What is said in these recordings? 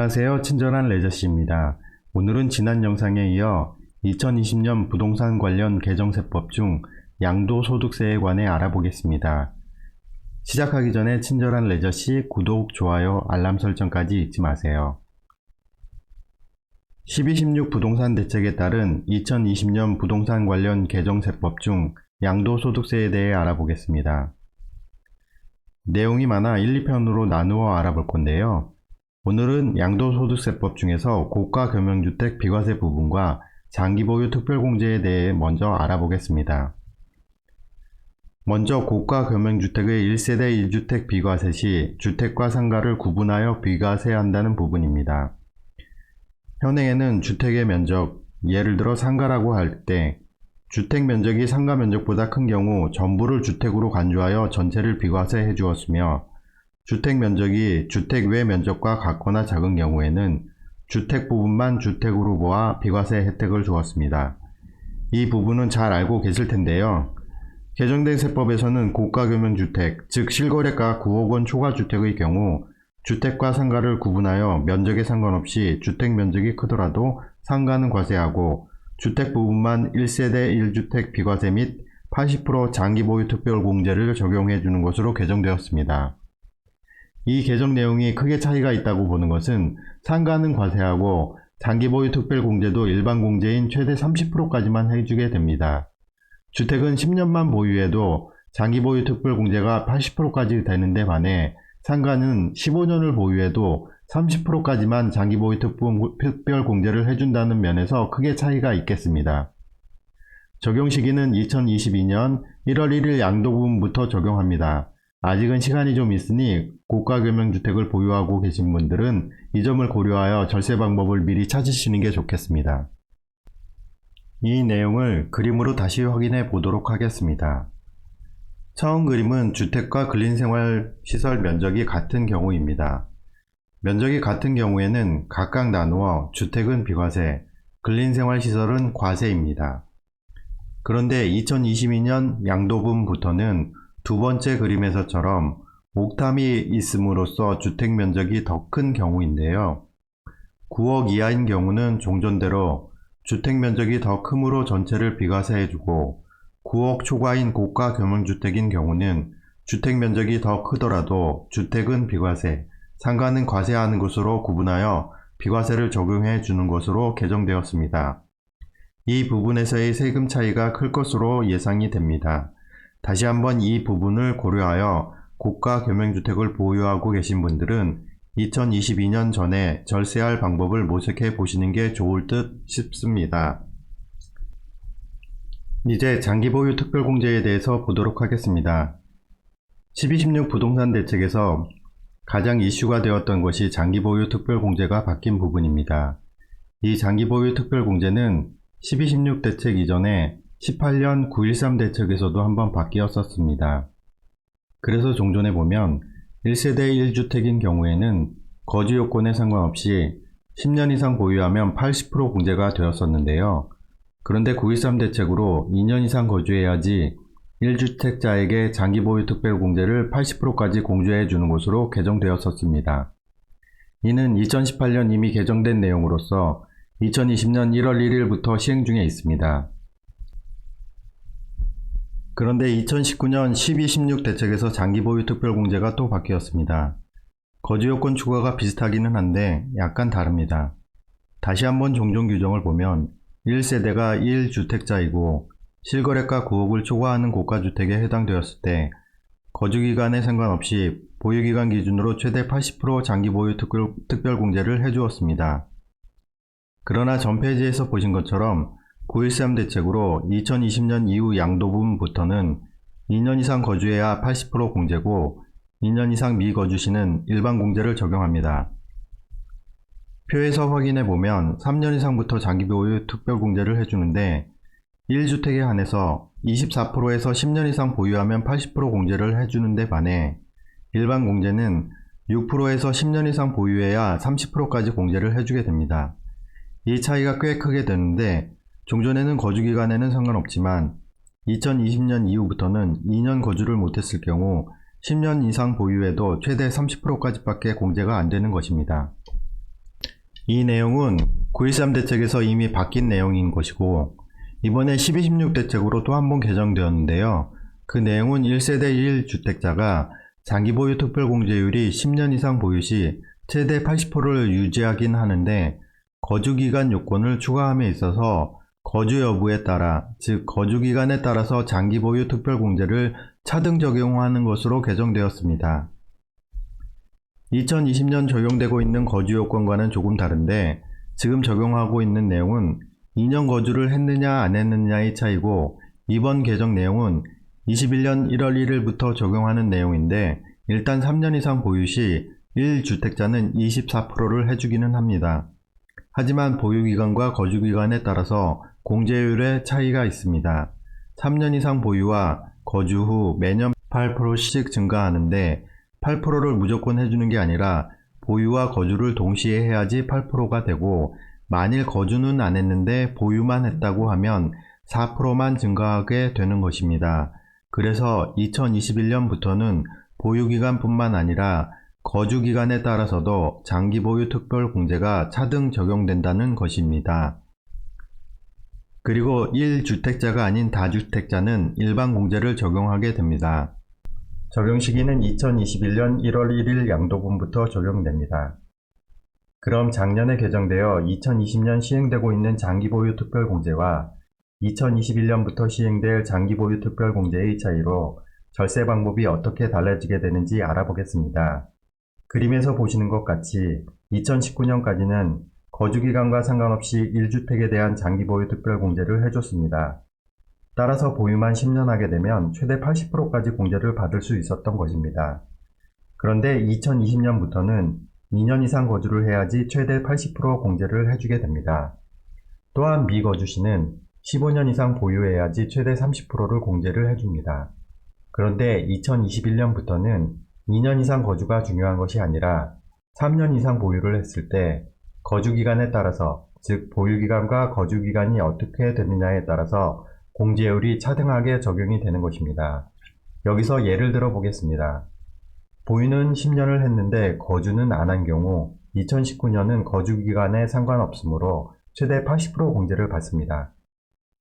안녕하세요. 친절한 레저씨입니다. 오늘은 지난 영상에 이어 2020년 부동산 관련 개정세법 중 양도소득세에 관해 알아보겠습니다. 시작하기 전에 친절한 레저씨 구독, 좋아요, 알람 설정까지 잊지 마세요. 1216 부동산 대책에 따른 2020년 부동산 관련 개정세법 중 양도소득세에 대해 알아보겠습니다. 내용이 많아 1, 2편으로 나누어 알아볼 건데요. 오늘은 양도소득세법 중에서 고가금융주택 비과세 부분과 장기보유 특별공제에 대해 먼저 알아보겠습니다. 먼저 고가금융주택의 1세대 1주택 비과세 시 주택과 상가를 구분하여 비과세한다는 부분입니다. 현행에는 주택의 면적, 예를 들어 상가라고 할 때 주택 면적이 상가 면적보다 큰 경우 전부를 주택으로 간주하여 전체를 비과세해 주었으며, 주택 면적이 주택 외 면적과 같거나 작은 경우에는 주택 부분만 주택으로 보아 비과세 혜택을 주었습니다. 이 부분은 잘 알고 계실 텐데요. 개정된 세법에서는 고가금융주택, 즉 실거래가 9억 원 초과 주택의 경우 주택과 상가를 구분하여 면적에 상관없이 주택 면적이 크더라도 상가는 과세하고 주택 부분만 1세대 1주택 비과세 및 80% 장기보유 특별공제를 적용해 주는 것으로 개정되었습니다. 이 개정 내용이 크게 차이가 있다고 보는 것은 상가는 과세하고 장기보유 특별공제도 일반 공제인 최대 30%까지만 해주게 됩니다. 주택은 10년만 보유해도 장기보유 특별공제가 80%까지 되는데 반해 상가는 15년을 보유해도 30%까지만 장기보유 특별공제를 해준다는 면에서 크게 차이가 있겠습니다. 적용 시기는 2022년 1월 1일 양도부분부터 적용합니다. 아직은 시간이 좀 있으니 고가금융주택을 보유하고 계신 분들은 이 점을 고려하여 절세 방법을 미리 찾으시는 게 좋겠습니다. 이 내용을 그림으로 다시 확인해 보도록 하겠습니다. 처음 그림은 주택과 근린생활시설 면적이 같은 경우입니다. 면적이 같은 경우에는 각각 나누어 주택은 비과세, 근린생활시설은 과세입니다. 그런데 2022년 양도분부터는 두 번째 그림에서처럼 옥탐이 있음으로써 주택 면적이 더 큰 경우인데요. 9억 이하인 경우는 종전대로 주택 면적이 더 크므로 전체를 비과세해주고, 9억 초과인 고가 금융주택인 경우는 주택 면적이 더 크더라도 주택은 비과세, 상가는 과세하는 것으로 구분하여 비과세를 적용해 주는 것으로 개정되었습니다. 이 부분에서의 세금 차이가 클 것으로 예상이 됩니다. 다시 한번 이 부분을 고려하여 고가 금융주택을 보유하고 계신 분들은 2022년 전에 절세할 방법을 모색해 보시는 게 좋을 듯 싶습니다. 이제 장기보유 특별공제에 대해서 보도록 하겠습니다. 1216 부동산 대책에서 가장 이슈가 되었던 것이 장기보유 특별공제가 바뀐 부분입니다. 이 장기보유 특별공제는 1216 대책 이전에 18년 913 대책에서도 한번 바뀌었었습니다. 그래서 종전에 보면 1세대 1주택인 경우에는 거주 요건에 상관없이 10년 이상 보유하면 80% 공제가 되었었는데요. 그런데 913 대책으로 2년 이상 거주해야지 1주택자에게 장기보유 특별공제를 80%까지 공제해 주는 것으로 개정되었었습니다. 이는 2018년 이미 개정된 내용으로서 2020년 1월 1일부터 시행 중에 있습니다. 그런데 2019년 1216 대책에서 장기보유 특별공제가 또 바뀌었습니다. 거주요건 추가가 비슷하기는 한데 약간 다릅니다. 다시 한번 종전 규정을 보면 1세대가 1주택자이고 실거래가 9억을 초과하는 고가주택에 해당되었을 때 거주기간에 상관없이 보유기간 기준으로 최대 80% 장기보유 특별공제를 해주었습니다. 그러나 전 페이지에서 보신 것처럼 913 대책으로 2020년 이후 양도분부터는 2년 이상 거주해야 80% 공제고 2년 이상 미거주 시는 일반 공제를 적용합니다. 표에서 확인해 보면 3년 이상부터 장기보유 특별공제를 해주는데 1주택에 한해서 24%에서 10년 이상 보유하면 80% 공제를 해주는데 반해 일반 공제는 6%에서 10년 이상 보유해야 30%까지 공제를 해주게 됩니다. 이 차이가 꽤 크게 되는데 종전에는 거주기간에는 상관없지만 2020년 이후부터는 2년 거주를 못했을 경우 10년 이상 보유해도 최대 30%까지밖에 공제가 안 되는 것입니다. 이 내용은 9.13 대책에서 이미 바뀐 내용인 것이고 이번에 12.16 대책으로 또 한 번 개정되었는데요. 그 내용은 1세대 1주택자가 장기 보유 특별공제율이 10년 이상 보유 시 최대 80%를 유지하긴 하는데 거주기간 요건을 추가함에 있어서 거주 여부에 따라, 즉 거주기간에 따라서 장기 보유 특별공제를 차등 적용하는 것으로 개정되었습니다. 2020년 적용되고 있는 거주 요건과는 조금 다른데 지금 적용하고 있는 내용은 2년 거주를 했느냐 안 했느냐의 차이고 이번 개정 내용은 21년 1월 1일부터 적용하는 내용인데 일단 3년 이상 보유 시 1주택자는 24%를 해주기는 합니다. 하지만 보유기간과 거주기간에 따라서 공제율의 차이가 있습니다. 3년 이상 보유와 거주 후 매년 8%씩 증가하는데 8%를 무조건 해주는 게 아니라 보유와 거주를 동시에 해야지 8%가 되고 만일 거주는 안 했는데 보유만 했다고 하면 4%만 증가하게 되는 것입니다. 그래서 2021년부터는 보유기간뿐만 아니라 거주기간에 따라서도 장기보유 특별공제가 차등 적용된다는 것입니다. 그리고 1주택자가 아닌 다주택자는 일반 공제를 적용하게 됩니다. 적용 시기는 2021년 1월 1일 양도분부터 적용됩니다. 그럼 작년에 개정되어 2020년 시행되고 있는 장기보유 특별공제와 2021년부터 시행될 장기보유 특별공제의 차이로 절세 방법이 어떻게 달라지게 되는지 알아보겠습니다. 그림에서 보시는 것 같이 2019년까지는 거주기간과 상관없이 1주택에 대한 장기보유 특별공제를 해줬습니다. 따라서 보유만 10년 하게 되면 최대 80%까지 공제를 받을 수 있었던 것입니다. 그런데 2020년부터는 2년 이상 거주를 해야지 최대 80% 공제를 해주게 됩니다. 또한 미거주시는 15년 이상 보유해야지 최대 30%를 공제를 해줍니다. 그런데 2021년부터는 2년 이상 거주가 중요한 것이 아니라 3년 이상 보유를 했을 때 거주기간에 따라서, 즉 보유기간과 거주기간이 어떻게 되느냐에 따라서 공제율이 차등하게 적용이 되는 것입니다. 여기서 예를 들어 보겠습니다. 보유는 10년을 했는데 거주는 안 한 경우 2019년은 거주기간에 상관없으므로 최대 80% 공제를 받습니다.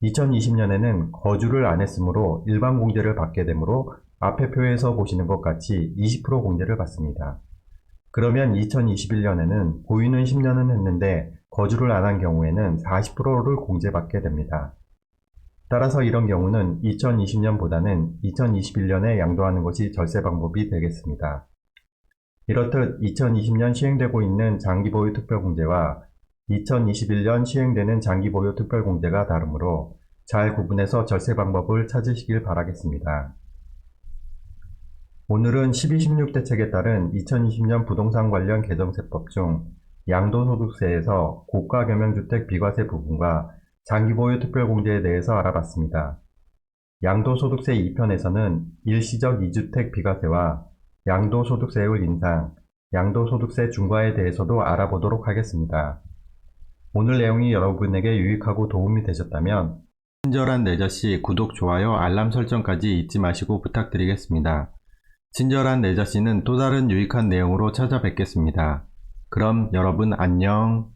2020년에는 거주를 안 했으므로 일반 공제를 받게 되므로 앞에 표에서 보시는 것 같이 20% 공제를 받습니다. 그러면 2021년에는 보유는 10년은 했는데 거주를 안 한 경우에는 40%를 공제받게 됩니다. 따라서 이런 경우는 2020년보다는 2021년에 양도하는 것이 절세 방법이 되겠습니다. 이렇듯 2020년 시행되고 있는 장기보유 특별공제와 2021년 시행되는 장기보유 특별공제가 다르므로 잘 구분해서 절세 방법을 찾으시길 바라겠습니다. 오늘은 12.16 대책에 따른 2020년 부동산 관련 개정세법 중 양도소득세에서 고가경영주택 비과세 부분과 장기보유 특별공제에 대해서 알아봤습니다. 양도소득세 2편에서는 일시적 2주택 비과세와 양도소득세율 인상, 양도소득세 중과에 대해서도 알아보도록 하겠습니다. 오늘 내용이 여러분에게 유익하고 도움이 되셨다면 친절한 내저씨 구독, 좋아요, 알람 설정까지 잊지 마시고 부탁드리겠습니다. 친절한 내저씨는 또 다른 유익한 내용으로 찾아뵙겠습니다. 그럼 여러분 안녕.